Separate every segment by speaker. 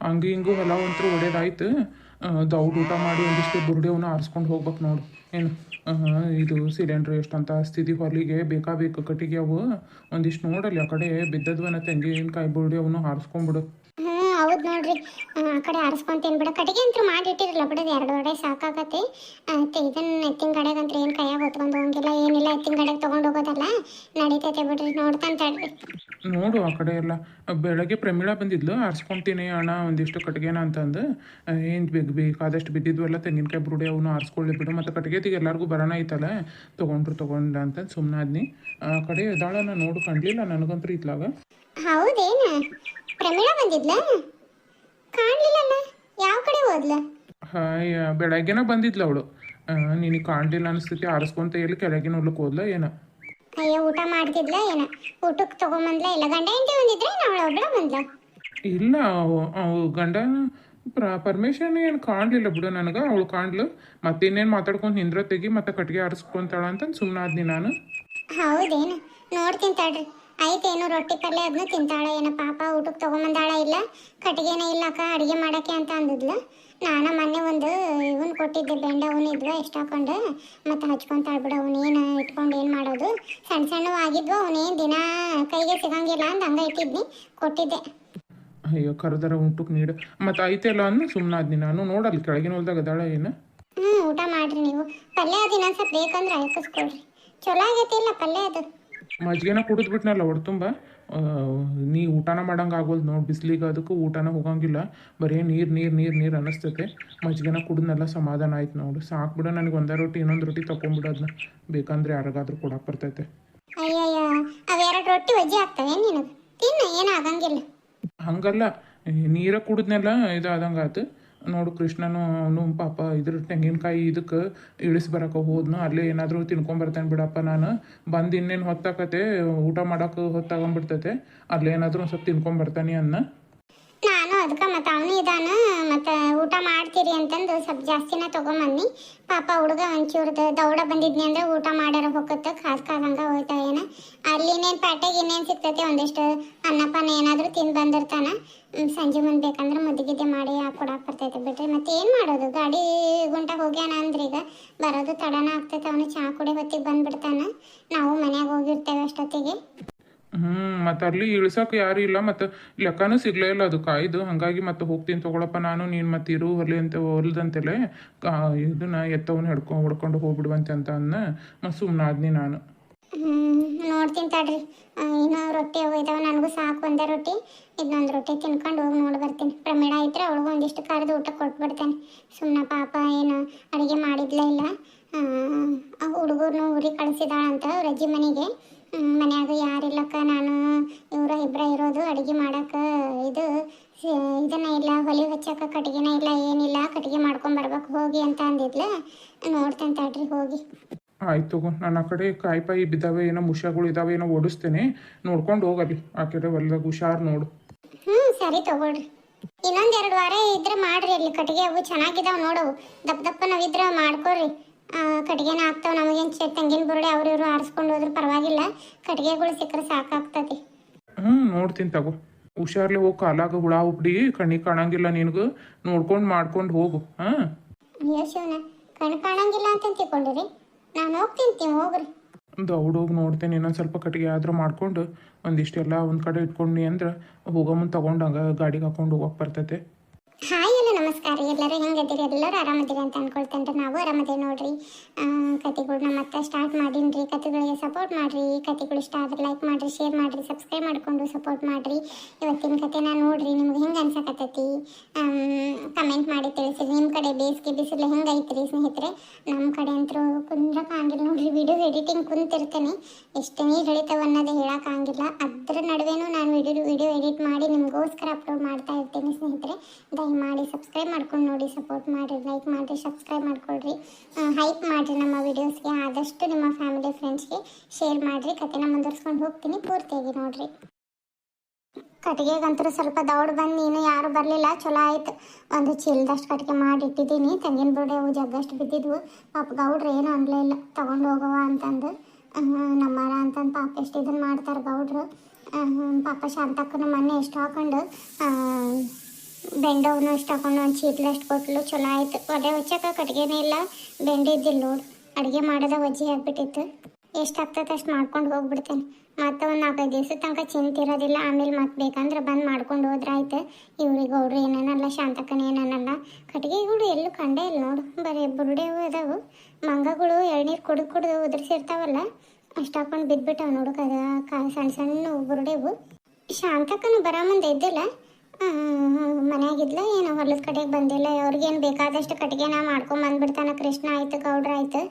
Speaker 1: ಹಂಗೆ ಹಿಂಗೂ ಹೊಲ ಒಂಥರ ಒಳ್ಳೇದಾಯ್ತು. ದೌಡ್ ಊಟ ಮಾಡಿ ಒಂದಿಷ್ಟು ಬುರುಡೆವನ್ನ ಆರಿಸ್ಕೊಂಡು ಹೋಗ್ಬೇಕು ನೋಡು. ಏನು ಇದು ಸಿಲಿಂಡ್ರ್ ಎಷ್ಟಂತ ಸ್ಥಿತಿ ಹೊಲಿಗೆ ಬೇಕಾ ಕಟ್ಟಿಗೆ ಅವು ಒಂದಿಷ್ಟು ನೋಡಲ್ಲಿ ಆ ಕಡೆ ಬಿದ್ದದ್ವನ ತೆಂಗಿನಕಾಯಿ ಬುರುಡೆ ಅವನು ಹಾರಿಸ್ಕೊಂಡ್ಬಿಡು.
Speaker 2: ಹೌದು ನೋಡ್ರಿ. ಆ ಕಡೆ ಆರಿಸ್ಕೊಂತೀನಿ ಬಿಡ. ಕಟ್ಟಿಗೆ ಅಂತೂ ಮಾಡಿಟ್ಟಿರಲ್ಲ ಬಿಡೋದು, 2 ವಡೆ ಸಾಕಾಗತ್ತೆ. ಇದನ್ನ ಎತ್ತಿನ ಕಡೆಗಂತ್ರ ಏನು ಕೈಯಾಗ ಹೊತ್ಕೊಂಡು ಹೋಗಂಗಿಲ್ಲ, ಏನಿಲ್ಲ. ಎತ್ತಿನ ಕಡೆಗೆ ತೊಗೊಂಡು ಹೋಗೋದಲ್ಲ, ನಡೀತೈತೆ ಬಿಡ್ರಿ. ನೋಡ್ತಾನೆ ತಡ್ರಿ.
Speaker 1: ನೋಡು ಆ ಕಡೆ ಎಲ್ಲ ಬೆಳಗ್ಗೆ ಪ್ರಮೀಳಾ ಬಂದಿದ್ಲು, ಆರಿಸ್ಕೊತೀನಿ ಅಣ್ಣ ಒಂದಿಷ್ಟು ಕಟ್ಟಿಗೆನ ಅಂತಂದು. ಏನು ಬೇಕಾದಷ್ಟು ಬಿದ್ದಿದ್ವಲ್ಲ ತೆಂಗಿನಕಾಯಿ ಬುರುಡೆ ಅವನು ಆರಿಸ್ಕೊಳ್ಳಿ ಬಿಡು, ಮತ್ತು ಕಟ್ಟಿಗೆದಿಗೆ ಎಲ್ಲರಿಗೂ ಬರೋಣ ಐತಲ್ಲ, ತೊಗೊಂಡ ಅಂತಂದು ಸುಮ್ಮನಾದ್ನಿ. ಆ ಕಡೆ ಎದಾಳನ ನೋಡು, ಕಾಣಲಿಲ್ಲ ನನಗಂತೂ ಇತ್ಲಾಗ.
Speaker 2: ಹೌದೇನು? ಪ್ರಮೀಳಾ ಬಂದಿದ್ಲ? ಕಾಣಲಿಲ್ಲಲ್ಲ. ಯಾವ ಕಡೆ ಹೋದ್ಲ?
Speaker 1: ಹಾಯ್, ಬೆಳಗ್ಗೆನ ಬಂದಿದ್ಲು ಅವಳು. ನಿನಗೆ ಕಾಣಲಿಲ್ಲ ಅನಿಸ್ತೈತಿ, ಆರಿಸ್ಕೊಂತ ಎಲ್ಲಿ ಕೆಳಗಿನ ಹೊಲಕ್ಕೆ ಹೋದ್ಲ ಏನ?
Speaker 2: ಅಯ್ಯೋ, ಊಟ ಮಾಡ್ತಿದ್ಲ ಏನ? ಊಟಕ್ಕೆ ತೊಗೊಂಬಂದ್ಲ? ಇಲ್ಲ ಗಂಡ ಹೆಂಡತಿ ಬಂದಿದ್ರೆ ಅವಳ ಒಬ್ಬಳ ಬಂದ್ಲ?
Speaker 1: ಇಲ್ಲ, ಅವು ಗಂಡ ಪರ್ಮಿಷನ್ ಏನು ಕಾಣಲಿಲ್ಲ ಬಿಡು ನನಗೆ. ಅವಳು ಕಾಣ್ಲು ಮತ್ತೆ ಇನ್ನೇನು ಮಾತಾಡ್ಕೊಂಡು ನಿಂದ್ರ ತೆಗಿ ಮತ್ತೆ ಕಟ್ಟಿಗೆ ಆರಿಸ್ಕೊಂತಾಳ ಅಂತಂದು ಸುಮ್ಮನಾದ್ನಿ ನಾನು.
Speaker 2: ಹೌದೇನು? ನೋಡ್ತೀನಿ ತಡ್ರಿ. ಆಯ್ತೇನು ರೊಟ್ಟಿ ಪಲ್ಯ ಅದನ್ನ ತಿಂತಾಳ ಏನ? ಪಾಪ ಊಟಕ್ಕೆ ತೊಗೊಂಬಂದಾಳ? ಇಲ್ಲ ಕಟ್ಟಿಗೆನ ಇಲ್ಲಕ್ಕ ಅಡುಗೆ ಮಾಡೋಕ್ಕೆ ಅಂತ ಅಂದಿದ್ಲು. ನಾನು ಮೊನ್ನೆ ಒಂದು ಇವನ್ ಕೊಟ್ಟಿದ್ದೆ, ಬೆಂಡ ಅವನು ಇದ್ವ ಎಷ್ಟು ಹಾಕೊಂಡು, ಮತ್ತೆ ಹಚ್ಕೊಂತಾಳ ಬಿಡು. ಅವನೇನು ಇಟ್ಕೊಂಡು ಏನು ಮಾಡೋದು? ಸಣ್ಣ ಸಣ್ಣ ಆಗಿದ್ವು, ಅವನೇನು ದಿನ ಕೈಗೆ ಸಿಗಂಗಿಲ್ಲ ಅಂತ ಹಂಗೆ ಇಟ್ಟಿದ್ನಿ, ಕೊಟ್ಟಿದ್ದೆ.
Speaker 1: ಅಯ್ಯೋ, ಕರೆದರ ಊಟಕ್ಕೆ ನೀಡು ಮತ್ತು ಐತೆಲ್ಲ ಅಂದು ಸುಮ್ಮನಾದ್ನಿ ನಾನು. ನೋಡಲ್ಲಿ ಕೆಳಗಿನ ಹೊಲ್ದಾಗ ಅದಾಳ ಏನು?
Speaker 2: ಊಟ ಮಾಡ್ರಿ ನೀವು. ಪಲ್ಯ ಅದು ಇನ್ನೊಂದು ಸ್ವಲ್ಪ ಬೇಕಂದ್ರೆ ಹಾಕಿಸ್ಕೊಳ್ರಿ. ಚಲೋ ಆಗೈತಿ ಇಲ್ಲ ಪಲ್ಯ ಅದು?
Speaker 1: ಮಜ್ಜಿಗೆನ ಕುಡಿದ್ಬಿಟ್ನಲ್ಲ ಹೊಡೆ ತುಂಬ. ನೀ ಊಟನ ಮಾಡಂಗೆ ಆಗೋದು ನೋಡಿ, ಬಿಸಿಲಿಗೆ ಅದಕ್ಕೂ ಊಟನ ಹೋಗಂಗಿಲ್ಲ, ಬರೀ ನೀರು ಅನ್ನಿಸ್ತೈತೆ. ಮಜ್ಜಿಗೆನ ಕುಡಿದ್ನೆಲ್ಲ ಸಮಾಧಾನ ಆಯ್ತು ನೋಡು. ಸಾಕು ಬಿಡು, ನನಗೆ ಒಂದೇ ರೊಟ್ಟಿ ಇನ್ನೊಂದು ರೊಟ್ಟಿ ತಗೊಂಡ್ಬಿಡೋದನ್ನ, ಬೇಕಂದ್ರೆ ಯಾರಿಗಾದ್ರೂ ಕೊಡಕ್ಕೆ ಬರ್ತೈತೆ.
Speaker 2: ಅಯ್ಯಯ್ಯ, ಅವೆರಡು ರೊಟ್ಟಿ ವಜ್ಜೆ ಆಗ್ತವೆ ನಿನಗೆ? ತಿನ್ನು, ಏನು ಆಗಂಗಿಲ್ಲ.
Speaker 1: ಹಂಗಲ್ಲ, ನೀರ ಕುಡಿದ್ನೆಲ್ಲ ಇದಾದಂಗೆ ಆಯ್ತು ನೋಡು. ಕೃಷ್ಣನು ಅವನು ಪಾಪ ಇದ್ರ ತೆಂಗಿನಕಾಯಿ ಇದಕ್ಕೆ ಇಳಿಸಿ ಬರೋಕೆ ಹೋದ್ನು. ಅಲ್ಲೇ ಏನಾದರೂ ತಿನ್ಕೊಂಬರ್ತೇನೆ ಬಿಡಪ್ಪ ನಾನು. ಬಂದು ಇನ್ನೇನು ಹೊತ್ತಾಕತೆ, ಊಟ ಮಾಡೋಕೆ ಹೊತ್ತಾಗೊಂಬಿಡ್ತೈತೆ, ಅಲ್ಲೇನಾದರೂ ಒಂದು ಸ್ವಲ್ಪ ತಿನ್ಕೊಂಬರ್ತಾನೆ ಅನ್ನ.
Speaker 2: ನಾನು ಅದಕ್ಕೆ ಮತ್ತು ಅವನು ಇದಾನ, ಮತ್ತು ಊಟ ಮಾಡ್ತೀರಿ ಅಂತಂದು ಸ್ವಲ್ಪ ಜಾಸ್ತಿನ ತೊಗೊಂಬನ್ನಿ. ಪಾಪ ಹುಡುಗ ಒಂಚೂರ್ದು ದೌಡ ಬಂದಿದ್ನಿ ಅಂದರೆ ಊಟ ಮಾಡ್ಯಾರ ಹೋಗತ್ತೆ, ಕಾದಂಗೆ ಹೋಗ್ತಾ ಏನ. ಅಲ್ಲಿ ಇನ್ನೇನು ಪ್ಯಾಟೆಗೆ ಇನ್ನೇನು ಸಿಗ್ತೈತೆ, ಒಂದಿಷ್ಟು ಅನ್ನಪಾನ ಏನಾದರೂ ತಿಂದು ಬಂದಿರ್ತಾನ. ಸಂಜೆ ಮುಂದೆ ಬೇಕಂದ್ರೆ ಮುದ್ದಿಗಿದ್ದೆ ಮಾಡಿ ಹಾಕೊಡಕ್ಕೆ ಬರ್ತೈತೆ ಬಿಡ್ರಿ. ಮತ್ತು ಏನು ಮಾಡೋದು, ಗಾಡಿ ಗುಂಟ ಹೋಗ್ಯಾನ ಅಂದ್ರೆ ಈಗ ಬರೋದು ತಡನ ಆಗ್ತೈತೆ. ಅವನು ಚಹಾ ಕುಡಿ ಹೊತ್ತಿಗೆ ಬಂದುಬಿಡ್ತಾನೆ, ನಾವು ಮನ್ಯಾಗ ಹೋಗಿರ್ತೇವೆ ಅಷ್ಟೊತ್ತಿಗೆ.
Speaker 1: ಮತ್ತು ಅಲ್ಲಿ ಇಳ್ಸೋಕೆ ಯಾರು ಇಲ್ಲ, ಮತ್ತು ಲೆಕ್ಕನೂ ಸಿಗ್ಲೇ ಇಲ್ಲ ಅದು ಕಾಯ್ದು. ಹಾಗಾಗಿ ಮತ್ತೆ ಹೋಗ್ತೀನಿ ತೊಗೊಳಪ್ಪ ನಾನು, ನೀನು ಮತ್ತೆ ಇರು ಹೊಲಿ ಅಂತ ಹೊಲ್ದಂತೆಲೆ ಇದನ್ನ ಎತ್ತವನ್ನ ಹೊಡ್ಕೊಂಡು ಹೋಗ್ಬಿಡುವಂತೆ ಅಂತ ಅನ್ನ. ಮತ್ತು ಸುಮ್ಮನಾದ್ನಿ ನಾನು.
Speaker 2: ನೋಡ್ತೀನಿ ತಡ್ರಿ. ಇನ್ನೂ ರೊಟ್ಟಿ ಹೋಗಿದ್ದಾವೆ, ನನಗೂ ಸಾಕು ಒಂದೇ ರೊಟ್ಟಿ. ಇನ್ನೊಂದು ರೊಟ್ಟಿ ತಿನ್ಕೊಂಡು ಹೋಗಿ ನೋಡಿ ಬರ್ತೀನಿ. ಪ್ರಮೀಳಾ ಇದ್ರೆ ಅವಳಿಗೂ ಒಂದಿಷ್ಟು ಕರೆದು ಊಟ ಕೊಟ್ಬಿಡ್ತೇನೆ. ಸುಮ್ಮನೆ ಪಾಪ ಏನು ಅಡುಗೆ ಮಾಡಿದ್ಲೇ ಇಲ್ಲ. ಹುಡುಗರನ್ನು ಊರಿಗೆ ಕಳಿಸಿದಾಳಂತ ಅವ್ರ ಅಜ್ಜಿ ಮನೆಗೆ. ಮನ್ಯಾಗ ಯಾರಿಲ್ಲಕ್ಕ, ನಾನು ಇವರು ಇಬ್ಬರೇ ಇರೋದು. ಅಡುಗೆ ಮಾಡೋಕೆ ಇದನ್ನ ಇಲ್ಲ, ಹೊಲಿ ಹಚ್ಚಕ್ಕೆ ಕಟ್ಟಿಗೆನ ಇಲ್ಲ, ಏನಿಲ್ಲ. ಕಟ್ಟಿಗೆ ಮಾಡ್ಕೊಂಬರ್ಬೇಕು ಹೋಗಿ ಅಂತ ಅಂದಿದ್ಲು. ನೋಡ್ತೇನೆ ತಡ್ರಿ ಹೋಗಿ.
Speaker 1: ಆಯ್ತು ತಗೋ, ನಾನು ಆ ಕಡೆ ಕಾಯಿ ಬಿದ್ದಾವೆ, ಏನೋ ಮುಷ್ಯಗಳು ಇದ್ದಾವೆ, ಏನೋ ಓಡಿಸ್ತೇನೆ, ನೋಡ್ಕೊಂಡು ಹೋಗಲಿ. ಆ ಕಡೆ ಹೊಲ್ದಾಗ ಹುಷಾರು ನೋಡು.
Speaker 2: ಸರಿ ತಗೊಳ್ರಿ. ಇನ್ನೊಂದೆರಡು ವಾರ ಇದ್ರೆ ಮಾಡ್ರಿ. ಅಲ್ಲಿ ಕಟ್ಟಿಗೆ ಅವು ಚೆನ್ನಾಗಿದ್ದಾವೆ ನೋಡವು, ದಪ್ಪ ನಾವಿದ್ರೆ ಮಾಡ್ಕೊಳ್ರಿ. ಕಟ್ಟಿಗೆನ ಆಗ್ತಾವೆ. ನಮಗೇನು ತೆಂಗಿನ ಬುರುಡೆ ಅವ್ರು ಇವರು ಆರಿಸ್ಕೊಂಡು ಹೋದ್ರೆ ಪರವಾಗಿಲ್ಲ, ಕಟ್ಟಿಗೆಗಳು ಸಿಕ್ಕರೆ ಸಾಕಾಗ್ತದೆ.
Speaker 1: ನೋಡ್ತೀನಿ ತಗೋ. ಹುಷಾರ್ಲೆ ಹೋಗಿ, ಕಾಲಾಗ ಹುಳ ಉಬ್ಡಿ ಕಣ್ಣಿಗೆ ಕಾಣಂಗಿಲ್ಲ ನಿನಗೂ, ನೋಡ್ಕೊಂಡು ಮಾಡ್ಕೊಂಡು ಹೋಗು.
Speaker 2: ಅಯ್ಯೋ ಶಿವನ, ಕಣ್ಣು ಕಾಣಂಗಿಲ್ಲ ಅಂತ ತಿಳ್ಕೊಂಡಿರಿ. ನಾನು ಹೋಗ್ತೀನಿ, ಹೋಗ್ರಿ.
Speaker 1: ದೌಡೋಗಿ ನೋಡ್ತೇನೆ, ಇನ್ನೊಂದು ಸ್ವಲ್ಪ ಕಟ್ಟಿಗೆ ಆದ್ರೂ ಮಾಡ್ಕೊಂಡು ಒಂದಿಷ್ಟೆಲ್ಲ ಒಂದು ಕಡೆ ಇಟ್ಕೊಂಡು ಅಂದ್ರೆ ಹೋಗೋ ಮುಂದೆ ತೊಗೊಂಡಂಗೆ ಗಾಡಿಗೆ ಹಾಕೊಂಡು ಹೋಗಕ್ಕೆ ಬರ್ತೈತೆ.
Speaker 2: ಹಾಯ್ ಎಲ್ಲ ನಮಸ್ಕಾರ. ಎಲ್ಲರೂ ಹೆಂಗದಿರಿ? ಎಲ್ಲರೂ ಆರಾಮದಿರಿ ಅಂತ ಅನ್ಕೊಳ್ತೇನೆ. ನಾವು ಆರಾಮದೇ ನೋಡ್ರಿ. ಕತೆಗಳನ್ನ ಮತ್ತೆ ಸ್ಟಾರ್ಟ್ ಮಾಡೀನಿ. ಕತೆಗಳಿಗೆ ಸಪೋರ್ಟ್ ಮಾಡಿರಿ. ಕತೆಗಳು ಇಷ್ಟ ಆದರೆ ಲೈಕ್ ಮಾಡಿರಿ, ಶೇರ್ ಮಾಡಿರಿ, ಸಬ್ಸ್ಕ್ರೈಬ್ ಮಾಡಿಕೊಂಡು ಸಪೋರ್ಟ್ ಮಾಡಿರಿ. ಇವತ್ತಿನ ಕತೆನ ನೋಡ್ರಿ, ನಿಮ್ಗೆ ಹೆಂಗೆ ಅನ್ಸಕತ್ತೈತಿ ಕಮೆಂಟ್ ಮಾಡಿ ತಿಳಿಸಿ. ನಿಮ್ಮ ಕಡೆ ಬೇಸಿಗೆ ಬಿಸಿಲು ಹೆಂಗೈತ್ರಿ ಸ್ನೇಹಿತರೆ? ನಮ್ಮ ಕಡೆ ಅಂತೂ ಕುಂದ್ರಕ್ಕಾಗಿಲ್ಲ ನೋಡ್ರಿ. ವಿಡಿಯೋ ಎಡಿಟಿಂಗ್ ಕುಂತಿರ್ತೇನೆ, ಎಷ್ಟು ನೀರು ಇಳಿತಾವೆ ಅನ್ನೋದೇ ಹೇಳೋಕ್ಕಾಗಿಲ್ಲ. ಅದ್ರ ನಡುವೆನೂ ನಾನು ವಿಡಿಯೋ ಎಡಿಟ್ ಮಾಡಿ ನಿಮಗೋಸ್ಕರ ಅಪ್ಲೋಡ್ ಮಾಡ್ತಾ ಇರ್ತೀನಿ ಸ್ನೇಹಿತರೆ. ಮಾಡಿ ಸಬ್ಸ್ಕ್ರೈಬ್ ಮಾಡ್ಕೊಂಡು ನೋಡಿ, ಸಪೋರ್ಟ್ ಮಾಡಿರಿ, ಲೈಕ್ ಮಾಡಿರಿ, ಸಬ್ಸ್ಕ್ರೈಬ್ ಮಾಡ್ಕೊಳ್ರಿ, ಹೈಪ್ ಮಾಡಿರಿ ನಮ್ಮ ವಿಡಿಯೋಸ್ಗೆ. ಆದಷ್ಟು ನಿಮ್ಮ ಫ್ಯಾಮಿಲಿ ಫ್ರೆಂಡ್ಸ್ಗೆ ಶೇರ್ ಮಾಡಿರಿ. ಕತೆನ ಮುಂದುವರ್ಸ್ಕೊಂಡು ಹೋಗ್ತೀನಿ, ಪೂರ್ತಿಯಾಗಿ ನೋಡಿರಿ. ಕಟ್ಟಿಗೆಗಂತೂ ಸ್ವಲ್ಪ ದೌಡ್ ಬಂದು ನೀನು ಯಾರು ಬರಲಿಲ್ಲ, ಚಲೋ ಆಯ್ತು. ಒಂದು ಚೀಲದಷ್ಟು ಕಟ್ಟಿಗೆ ಮಾಡಿ ಇಟ್ಟಿದ್ದೀನಿ. ತೆಂಗಿನ ಬುರುಡೆ ಅವು ಜಗ್ಗಷ್ಟು ಬಿದ್ದಿದ್ವು. ಪಾಪ ಗೌಡ್ರು ಏನು ಅನ್ನಲೇ ಇಲ್ಲ, ತೊಗೊಂಡು ಹೋಗವ ಅಂತಂದು. ನಮ್ಮರ ಅಂತಂದು ಪಾಪ ಎಷ್ಟು ಇದನ್ನು ಮಾಡ್ತಾರೆ ಗೌಡ್ರು. ಪಾಪ ಶಾಂತಕ್ಕನ ಮೊನ್ನೆ ಎಷ್ಟು ಹಾಕೊಂಡು ಬೆಂಡವನು ಅಷ್ಟು ಹಾಕೊಂಡು ಒಂದು ಚೀಲ ಅಷ್ಟು ಕೊಟ್ಲು, ಚಲೋ ಆಯ್ತು. ಒಲೆ ಹೊಚ್ಚಕ್ಕೆ ಕಟ್ಗೆನೇ ಇಲ್ಲ, ಬೆಂಡಿದ್ದಿಲ್ಲ ನೋಡು. ಅಡುಗೆ ಮಾಡೋದ ವಜ್ಜಿ ಆಗ್ಬಿಟ್ಟಿತ್ತು. ಎಷ್ಟು ಆಗ್ತದೆ ಅಷ್ಟು ಮಾಡ್ಕೊಂಡು ಹೋಗ್ಬಿಡ್ತೇನೆ. ಮತ್ತೆ ಒಂದು 4-5 ದಿವಸ ತನಕ ಚಿಂತಿರೋದಿಲ್ಲ. ಆಮೇಲೆ ಮತ್ತೆ ಬೇಕಂದ್ರೆ ಬಂದು ಮಾಡ್ಕೊಂಡು ಹೋದ್ರಾಯ್ತು. ಇವ್ರಿಗೆ ಅವ್ರು ಏನೇನಲ್ಲ, ಶಾಂತಕ್ಕನ ಏನೇನಲ್ಲ. ಕಟ್ಗೆಗಳು ಎಲ್ಲೂ ಕಂಡೇ ಇಲ್ಲ ನೋಡು, ಬರೀ ಬುರುಡೆವು ಅದಾವು. ಮಂಗಗಳು ಎಳ್ನೀರು ಕುಡಿದು ಉದುರಿಸಿರ್ತಾವಲ್ಲ, ಅಷ್ಟು ಹಾಕೊಂಡು ಬಿದ್ದುಬಿಟ್ಟವು ನೋಡು. ಸಣ್ಣ ಸಣ್ಣ ಬುರುಡೆವು. ಶಾಂತಕ್ಕನು ಬರೋ ಮುಂದೆ ಇದ್ದಿಲ್ಲ, ಮನೆಯಾಗಿದ್ಲ ಏನೋ, ಹೊಲದ ಕಡೆಗೆ ಬಂದಿಲ್ಲ. ಅವ್ರಿಗೇನು ಬೇಕಾದಷ್ಟು ಕಟ್ಟಿಗೆನ ಮಾಡ್ಕೊಂಡು ಬಂದ್ಬಿಡ್ತಾನೆ. ಕೃಷ್ಣ ಆಯ್ತು, ಗೌಡ್ರ ಆಯ್ತು,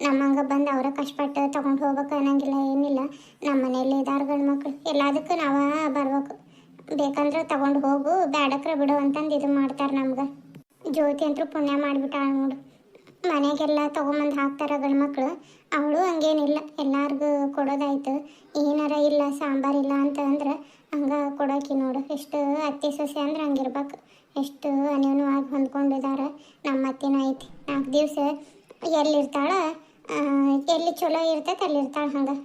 Speaker 2: ನಮ್ಮಂಗೆ ಬಂದು ಅವರ ಕಷ್ಟಪಟ್ಟು ತೊಗೊಂಡು ಹೋಗ್ಬೇಕು ಅನ್ನಂಗಿಲ್ಲ, ಏನಿಲ್ಲ. ನಮ್ಮ ಮನೇಲಿ ಇದಾರ ಗಂಡು ಮಕ್ಳು, ಎಲ್ಲದಕ್ಕೂ ನಾವು ಬರ್ಬೇಕು. ಬೇಕಂದ್ರೆ ತಗೊಂಡು ಹೋಗು, ಬ್ಯಾಡಕ್ರೆ ಬಿಡು ಅಂತಂದು ಇದು ಮಾಡ್ತಾರೆ ನಮ್ಗೆ. ಜ್ಯೋತಿ ಅಂತೂ ಪುಣ್ಯ ಮಾಡಿಬಿಟ್ಟಾಳ ನೋಡು. ಮನೆಗೆಲ್ಲ ತೊಗೊಂಬಂದು ಹಾಕ್ತಾರೆ ಗಂಡು ಮಕ್ಕಳು. ಅವಳು ಹಂಗೇನಿಲ್ಲ, ಎಲ್ಲರಿಗೂ ಕೊಡೋದಾಯ್ತು. ಏನಾರ ಇಲ್ಲ, ಸಾಂಬಾರಿಲ್ಲ ಅಂತ ಅಂದ್ರೆ ಹಂಗೆ ಕೊಡೋಕಿ ನೋಡು. ಎಷ್ಟು ಅತ್ತೆ ಸೊಸೆ ಅಂದ್ರೆ ಹಂಗಿರ್ಬೇಕು. ಎಷ್ಟು ಅನ್ಯೋನ್ಯವಾಗಿ ಹೊಂದ್ಕೊಂಡಿದ್ದಾರೆ. ನಮ್ಮ ಅತ್ತೆನೂ ಐತಿ. 4 ದಿವಸ ಎಲ್ಲಿರ್ತಾಳ, ಎಲ್ಲಿ ಚಲೋ ಇರ್ತೈತೆ ಅಲ್ಲಿರ್ತಾಳೆ. ಹಂಗೆ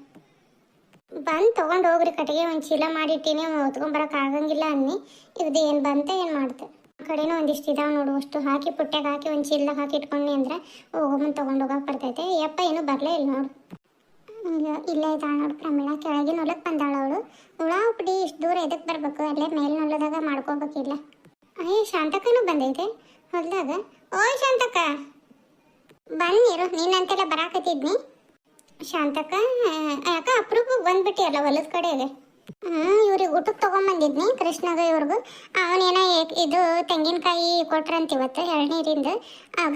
Speaker 2: ಬಂದು ತೊಗೊಂಡು ಹೋಗ್ರಿ. ಕಟ್ಟಿಗೆ ಒಂದು ಚೀಲ ಮಾಡಿಟ್ಟಿನಿ, ಹೊತ್ಕೊಂಬರಕ್ಕೆ ಆಗಂಗಿಲ್ಲ ಅನ್ನಿ. ಇದು ಏನು ಬಂತ ಏನು ಮಾಡ್ತೆ. ಆ ಕಡೆನೂ ಒಂದಿಷ್ಟು ಇದಾವೆ ನೋಡು. ಅಷ್ಟು ಹಾಕಿ ಪುಟ್ಟ್ಯಾಗ ಹಾಕಿ ಒಂದು ಚೀಲದಾಗ ಹಾಕಿ ಇಟ್ಕೊಂಡಿ ಅಂದ್ರೆ ಹೋಗೊಂಬಂದು ತೊಗೊಂಡು ಹೋಗಕ್ಕೆ ಬರ್ತೈತೆ. ಯಪ್ಪ ಏನೂ ಬರಲೇ ಇಲ್ಲ ನೋಡು. ಇಲ್ಲೇ ಇದ್ದಾಳೆ ನೋಡು ಪ್ರಮೀಳಾ. ಕೆಳಗಿನ ಹೊಲಕ್ಕೆ ಬಂದಾಳ ಅವಳು. ಹುಳ ಉಪ್ಡಿ ಇಷ್ಟು ದೂರ ಎದಕ್ಕೆ ಬರಬೇಕು, ಅಲ್ಲೇ ಮೇಲಿನ ಹೊಲದಾಗ ಮಾಡ್ಕೋಬೇಕಿಲ್ಲ. ಅಯ್ಯ, ಶಾಂತಕ್ಕನೂ ಬಂದೈತೆ ಹೊಲದಾಗ. ಓಯ್ ಶಾಂತಕ್ಕ, ಬನ್ನಿರು. ನೀನಂತೆಲ್ಲ ಬರಾಕತ್ತಿದ್ನಿ. ಶಾಂತಕ್ಕ, ಯಾಕ ಅಪ್ರೂಪಕ್ಕೆ ಬಂದ್ಬಿಟ್ಟಿಯಲ್ಲ ಹೊಲದ ಕಡೆಗೆ? ಇವ್ರಿಗೆ ಊಟಕ್ಕೆ ತೊಗೊಂಬಂದಿದ್ನಿ, ಕೃಷ್ಣಗ ಇವ್ರಿಗೂ. ಅವನೇನೋ ಇದು ತೆಂಗಿನಕಾಯಿ ಕೊಟ್ರಂತ ಇವತ್ತು, ಎಳ್ನೀರಿಂದ.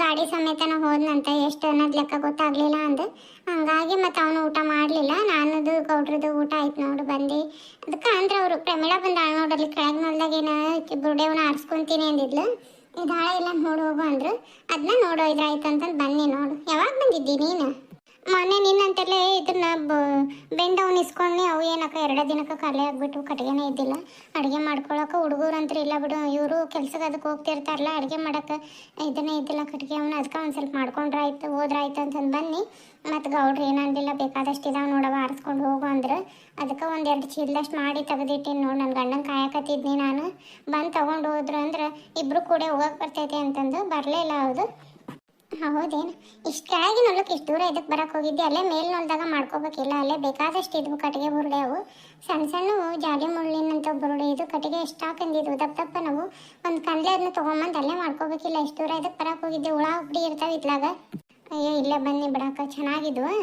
Speaker 2: ಗಾಡಿ ಸಮೇತನ ಹೋದ್ನಂತ. ಎಷ್ಟು ಅನ್ನೋದು ಲೆಕ್ಕ ಗೊತ್ತಾಗಲಿಲ್ಲ ಅಂದು. ಹಂಗಾಗಿ ಮತ್ತು ಅವನು ಊಟ ಮಾಡಲಿಲ್ಲ. ನಾನದು ಗೌಡ್ರದ್ದು ಊಟ ಆಯ್ತು ನೋಡು ಬಂದು. ಅದಕ್ಕೆ ಅಂದ್ರೆ ಅವರು ಪ್ರಮೀಳಾ ಬಂದಾಳ ನೋಡಲ್ಲಿ ಕೆಳಗೆ ನೋಡ್ದಾಗೇನ ಬುರುಡೆವನ್ನ ಆರಿಸ್ಕೊತೀನಿ ಅಂದಿದ್ಲು. ಇದಾಳ ಇಲ್ಲ ನೋಡು ಹೋಗು ಅಂದ್ರು. ಅದನ್ನ ನೋಡೋಯ್ದ್ರಾಯ್ತು ಅಂತಂದು ಬನ್ನಿ ನೋಡು. ಯಾವಾಗ ಬಂದಿದ್ದಿ ನೀನು? ಮೊನ್ನೆ ನಿನ್ನಂತೆಲ್ಲೇ ಇದನ್ನ ಬೆಂಡವನ್ನ ಇಸ್ಕೊಂಡು ಅವು ಏನಕ್ಕ 2 ದಿನಕ್ಕೆ ಖಾಲಿ ಆಗಿಬಿಟ್ಟು ಕಟ್ಟಿಗೆನೇ ಇದ್ದಿಲ್ಲ. ಅಡುಗೆ ಮಾಡ್ಕೊಳಕ್ಕೆ ಹುಡುಗರು ಅಂತೂ ಇಲ್ಲ ಬಿಡು. ಇವರು ಕೆಲ್ಸಕ್ಕೆ ಅದಕ್ಕೆ ಹೋಗ್ತಿರ್ತಾರಲ್ಲ, ಅಡುಗೆ ಮಾಡೋಕ್ಕೆ ಇದನ್ನೇ ಇದ್ದಿಲ್ಲ ಕಟ್ಟಿಗೆ. ಅವನು ಅದಕ್ಕೆ ಒಂದು ಸ್ವಲ್ಪ ಮಾಡ್ಕೊಂಡ್ರಾಯ್ತು, ಹೋದ್ರಾಯ್ತು ಅಂತಂದು ಬನ್ನಿ. ಮತ್ತು ಗೌಡ್ರು ಏನಂದಿಲ್ಲ, ಬೇಕಾದಷ್ಟು ಇದಾವೆ ನೋಡವ, ಆರಿಸ್ಕೊಂಡು ಹೋಗು ಅಂದ್ರೆ. ಅದಕ್ಕೆ 1-2 ಚೀಲದಷ್ಟು ಮಾಡಿ ತೆಗೆದಿಟ್ಟಿನಿ ನೋಡು. ನನ್ನ ಗಂಡನ ಕಾಯಕತ್ತಿದ್ನಿ ನಾನು. ಬಂದು ತೊಗೊಂಡು ಹೋದ್ರು ಅಂದ್ರೆ ಇಬ್ಬರು ಕೂಡ ಹೋಗಕ್ಕೆ ಬರ್ತೈತೆ ಅಂತಂದು ಬರಲೇ ಇಲ್ಲ. ಹೌದು ಹೌದೇನು? ಇಷ್ಟು ಕೆಳಗಿನ ಹೊಲಕ್ಕೆ ಇಷ್ಟು ದೂರ ಇದಕ್ಕೆ ಬರಕ್ಕೆ ಹೋಗಿದ್ದೆ. ಅಲ್ಲೇ ಮೇಲ್ನೊಲ್ದಾಗ ಮಾಡ್ಕೋಬೇಕಿಲ್ಲ. ಅಲ್ಲೇ ಬೇಕಾದಷ್ಟು ಇದ್ವು ಕಟ್ಟಿಗೆ ಬುರುಡೆ. ಅವು ಸಣ್ಣ ಸಣ್ಣ ಜಾಲಿ ಮುಳ್ಳಿನಂಥ ಬುರುಡೆ. ಇದು ಕಟ್ಟಿಗೆ ಎಷ್ಟು ಹಾಕಂದಿದ್ವು ದಪ್ಪ ನಾವು. ಒಂದು ಕಂದ್ಲೆ ಅದನ್ನ ತೊಗೊಂಬಂದು ಅಲ್ಲೇ ಮಾಡ್ಕೋಬೇಕಿಲ್ಲ. ಇಷ್ಟು ದೂರ ಇದಕ್ಕೆ ಬರಕ್ಕೆ ಹೋಗಿದ್ದೆ. ಹುಳ ಉಪ್ಡಿ ಇರ್ತಾವೆ ಇತ್ಲಾಗ. ಅಯ್ಯೋ, ಇಲ್ಲೇ ಬನ್ನಿ ಬಿಡಾಕ, ಚೆನ್ನಾಗಿದ್ವು.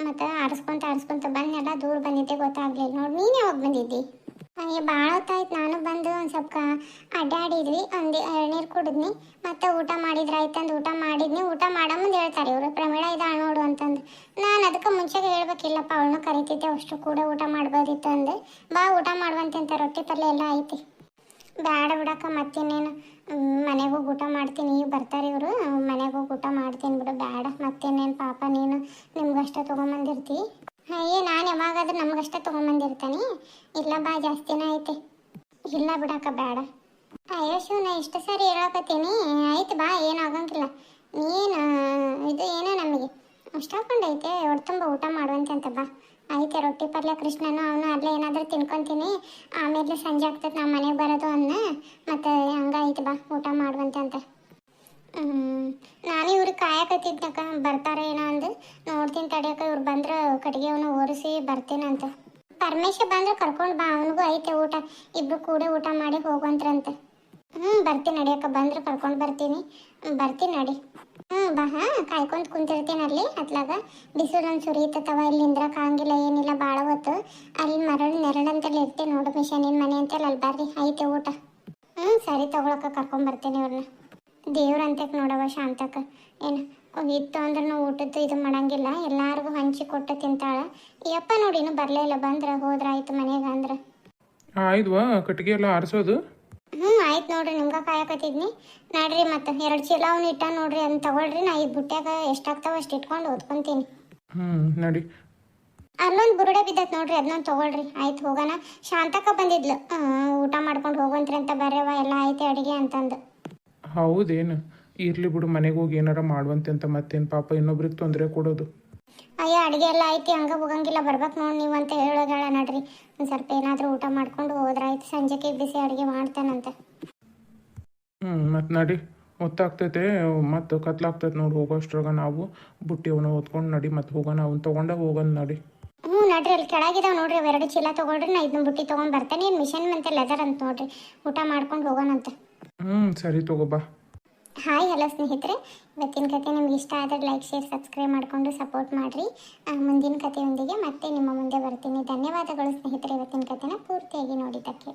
Speaker 2: ಮತ್ತು ಆರಿಸ್ಕೊಂತ ಬನ್ನೆಲ್ಲ ದೂರ ಬಂದಿದ್ದೆ, ಗೊತ್ತಾಗ್ಲಿಲ್ಲ ನೋಡು. ನೀನು ಯಾವಾಗ ಬಂದಿದ್ದಿ? ಅಯ್ಯ, ಭಾಳ ಹೊತ್ತಾಯ್ತು. ನಾನು ಬಂದು ಒಂದು ಸ್ವಲ್ಪ ಅಡ್ಡಾಡಿದ್ವಿ, ಒಂದು ಎಳ್ನೀರು ಕುಡಿದ್ನಿ, ಮತ್ತು ಊಟ ಮಾಡಿದ್ರಾಯ್ತಂದು ಊಟ ಮಾಡಿದ್ನಿ. ಊಟ ಮಾಡೋ ಮುಂದೆ ಹೇಳ್ತಾರೆ ಇವರು, ಪ್ರಮೀಳಾ ಇದ್ದಾಳೆ ನೋಡು ಅಂತಂದು. ನಾನು ಅದಕ್ಕೆ ಮುಂಚೆಗೆ ಹೇಳ್ಬೇಕಿಲ್ಲಪ್ಪ, ಅವಳನ್ನ ಕರಿತಿದ್ದೆ, ಅಷ್ಟು ಕೂಡ ಊಟ ಮಾಡ್ಬೋದಿತ್ತು ಅಂದೆ. ಬಾ ಊಟ ಮಾಡುವಂತೆ, ರೊಟ್ಟಿ ಪಲ್ಯ ಎಲ್ಲ ಐತಿ. ಬೇಡ ಬಿಡಕ್ಕ, ಮತ್ತಿನ್ನೇನು ಮನೆಗೆ ಹೋಗಿ ಊಟ ಮಾಡ್ತೀನಿ. ಈಗ ಬರ್ತಾರೆ ಇವರು, ಮನೆಗೆ ಹೋಗಿ ಊಟ ಮಾಡ್ತೀನಿ ಬಿಡು. ಬೇಡ ಮತ್ತಿನ್ನೇನು ಪಾಪ, ನೀನು ನಿಮ್ಗಷ್ಟೇ ತೊಗೊಂಬಂದಿರ್ತಿ. ಅಯ್ಯೇ, ನಾನು ಯಾವಾಗಾದ್ರೂ ನಮಗಷ್ಟೇ ತೊಗೊಂಬಂದಿರ್ತಾನೆ. ಇಲ್ಲ ಬಾ, ಜಾಸ್ತಿನೇ ಐತೆ. ಇಲ್ಲ ಬಿಡಕ್ಕ, ಬೇಡ. ಅಯ್ಯೋ ಶಿವನ, ಇಷ್ಟು ಸರಿ ಹೇಳಕತ್ತೀನಿ. ಆಯ್ತು ಬಾ, ಏನು ಆಗಂಗಿಲ್ಲ. ನೀನು ಇದು ಏನೋ ನಮಗೆ ಅಷ್ಟು ಹಾಕೊಂಡೈತೆ, ಹೊಟ್ಟೆ ತುಂಬ ಊಟ ಮಾಡುವಂತೆ ಅಂತ. ಬಾ ಆಯ್ತು, ರೊಟ್ಟಿ ಪಲ್ಯ ಕೃಷ್ಣನು ಅವನು ಅಲ್ಲೇ ಏನಾದರೂ ತಿನ್ಕೊತೀನಿ. ಆಮೇಲೆ ಸಂಜೆ ಆಗ್ತದೆ ನಾವು ಮನೆಗೆ ಬರೋದು ಅನ್ನ. ಮತ್ತು ಹಂಗಾಯ್ತು, ಬಾ ಊಟ ಮಾಡುವಂತೆ ಅಂತ. ನಾನು ಇವ್ರಿಗೆ ಕಾಯಕತ್ತಿದ್ನಕ್ಕ, ಬರ್ತಾರೆ ಏನೋ ಅಂದು. ನೋಡ್ತೀನಿ ತಡಿಯಕ್ಕ, ಇವ್ರು ಬಂದ್ರೆ ಕಟ್ಟಿಗೆವನ್ನ ಓರಿಸಿ ಬರ್ತೀನಂತ. ಪರಮೇಶ ಬಂದ್ರೆ ಕರ್ಕೊಂಡು ಬಾ, ಅವನಿಗೂ ಐತೆ ಊಟ. ಇಬ್ರು ಕೂಡ ಊಟ ಮಾಡಿ ಹೋಗುವಂತ್ರಂತೆ. ಬರ್ತೀನಿ ನಡಿಯಕ್ಕ, ಬಂದ್ರೆ ಕರ್ಕೊಂಡು ಬರ್ತೀನಿ. ಬರ್ತೀನಿ ನಡಿ. ಬಾ. ಕಾಯ್ಕೊಂತ ಕುಂತಿರ್ತೀನಿ ಅಲ್ಲಿ ಹತ್ಲಾಗ. ಬಿಸಿಲೊಂದು ಸುರಿಯುತ್ತವ, ಇಲ್ಲಿ ನಿಂದ್ರಕ್ಕಾಗಿಲ್ಲ, ಏನಿಲ್ಲ ಭಾಳ ಹೊತ್ತು. ಅಲ್ಲಿ ನೆರಳಂತೆಲ್ಲ ಇರ್ತೀನಿ ನೋಡು, ಮಿಷನಿನ ಮನೆ ಅಂತೇಳಿ ಅಲ್ಲಿ ಬರ್ರಿ, ಐತೆ ಊಟ. ಸರಿ ತಗೊಳಕ್ಕ, ಕರ್ಕೊಂಬರ್ತೀನಿ ಇವ್ರನ್ನ. ದೇವ್ರಂತಕ್ಕೆ ನೋಡವ ಶಾಂತಕ್ಕ, ಏನು ಇತ್ತು ಅಂದ್ರೆ ನಾವು ಊಟದ್ದು ಇದು ಮಾಡಂಗಿಲ್ಲ, ಎಲ್ಲಾರ್ಗು ಹಂಚಿ ಕೊಟ್ಟು ತಿಂತಾಳೆ. ಯಪ್ಪ ನೋಡಿ ಇನ್ನೂ ಬರಲೇ ಇಲ್ಲ. ಬಂದ್ರೆ ಹೋದ್ರಾಯ್ತು ಮನೆಗೆ ಅಂದ್ರೆ.
Speaker 1: ಆಯ್ತವಾ ಕಟ್ಟಿಗೆ ಎಲ್ಲ ಆರಿಸೋದು?
Speaker 2: ಆಯ್ತು ನೋಡ್ರಿ, ನಿಮ್ಗೆ ಕಾಯಕತ್ತಿದ್ನಿ. ನಡ್ರಿ, ಮತ್ತೆ 2 ಚೀಲ ಅವ್ನು ಇಟ್ಟ ನೋಡ್ರಿ, ಅದನ್ನ ತಗೊಳ್ರಿ. ನಾ ಈ ಬುಟ್ಟ್ಯಾಗ ಎಷ್ಟಾಗ್ತಾವ ಅಷ್ಟು ಇಟ್ಕೊಂಡು ಓದ್ಕೊಂತೀನಿ.
Speaker 1: ನಡಿ.
Speaker 2: ಅಲ್ಲೊಂದು ಬುರುಡೆ ಬಿದ್ದೈತೆ ನೋಡ್ರಿ, ಅದನ್ನೊಂದು ತಗೊಳ್ರಿ. ಆಯ್ತು ಹೋಗೋಣ. ಶಾಂತಕ್ಕ ಬಂದಿದ್ಲು, ಊಟ ಮಾಡ್ಕೊಂಡು ಹೋಗಂತ್ರಿ ಅಂತ. ಬರ್ರವ, ಎಲ್ಲ ಐತೆ ಅಡುಗೆ ಅಂತಂದು.
Speaker 1: ಹೌದೇನು? ಇರ್ಲಿ ಬಿಡು, ಮನೆಗೆ ಹೋಗಿ ಏನಾರ ಮಾಡುವಂತೆ ಅಂತ. ಮತ್ತೇನು ಪಾಪ ಇನ್ನೊಬ್ರಿಗೆ ತೊಂದರೆ ಕೊಡೋದು.
Speaker 2: ಅಯ್ಯೋ, ಅಡುಗೆ ಎಲ್ಲ ಐತಿ, ಹಂಗೆ ಹೋಗಂಗಿಲ್ಲ, ಬರ್ಬೇಕು ನೋಡಿ ನೀವು ಅಂತ ಹೇಳೋದಾಳ. ನಡ್ರಿ, ಒಂದು ಸ್ವಲ್ಪ ಏನಾದರೂ ಊಟ ಮಾಡ್ಕೊಂಡು ಹೋದ್ರಾಯ್ತು. ಸಂಜೆಗೆ ಬಿಸಿ ಅಡುಗೆ ಮಾಡ್ತಾನಂತೆ.
Speaker 1: ಮತ್ತು ನಡಿ ಹೊತ್ತಾಗ್ತೈತೆ ಮತ್ತು ಕತ್ಲಾಗ್ತೈತೆ ನೋಡಿ ಹೋಗೋಷ್ಟ್ರಾಗ ನಾವು ಬುಟ್ಟಿ ಅವನ್ನ ಹೊತ್ಕೊಂಡು ನಡಿ ಮತ್ತು ಹೋಗೋಣ ಅವ್ನು ತೊಗೊಂಡಾಗ ಹೋಗೋಣ ನಡಿ.
Speaker 2: ಹ್ಞೂ ನೋಡ್ರಿ ಅಲ್ಲಿ ಕೆಳಗಿದಾವೆ ನೋಡ್ರಿ ಎರಡು ಚೀಲ ತೊಗೊಳ್ರಿ, ನಾ ಇದನ್ನ ಬುಟ್ಟಿ ತೊಗೊಂಡು ಬರ್ತೇನೆ. ಏನು ಮಿಷನ್ ಮತ್ತೆ ಲೆದರ್ ಅಂತ ನೋಡ್ರಿ, ಊಟ ಮಾಡ್ಕೊಂಡು ಹೋಗೋಣಂತ.
Speaker 1: ಸರಿ ತಗೋಬಾ.
Speaker 2: ಹಾಯ್ ಹಲೋ ಸ್ನೇಹಿತರೆ, ಇವತ್ತಿನ ಕತೆ ನಿಮ್ಗೆ ಇಷ್ಟ ಆದರೆ ಲೈಕ್ ಶೇರ್ ಸಬ್ಸ್ಕ್ರೈಬ್ ಮಾಡಿಕೊಂಡು ಸಪೋರ್ಟ್ ಮಾಡಿರಿ. ಮುಂದಿನ ಕಥೆಯೊಂದಿಗೆ ಮತ್ತೆ ನಿಮ್ಮ ಮುಂದೆ ಬರ್ತೀನಿ. ಧನ್ಯವಾದಗಳು ಸ್ನೇಹಿತರೆ, ಇವತ್ತಿನ ಕಥೆನ ಪೂರ್ತಿಯಾಗಿ ನೋಡಿದ್ದಕ್ಕೆ.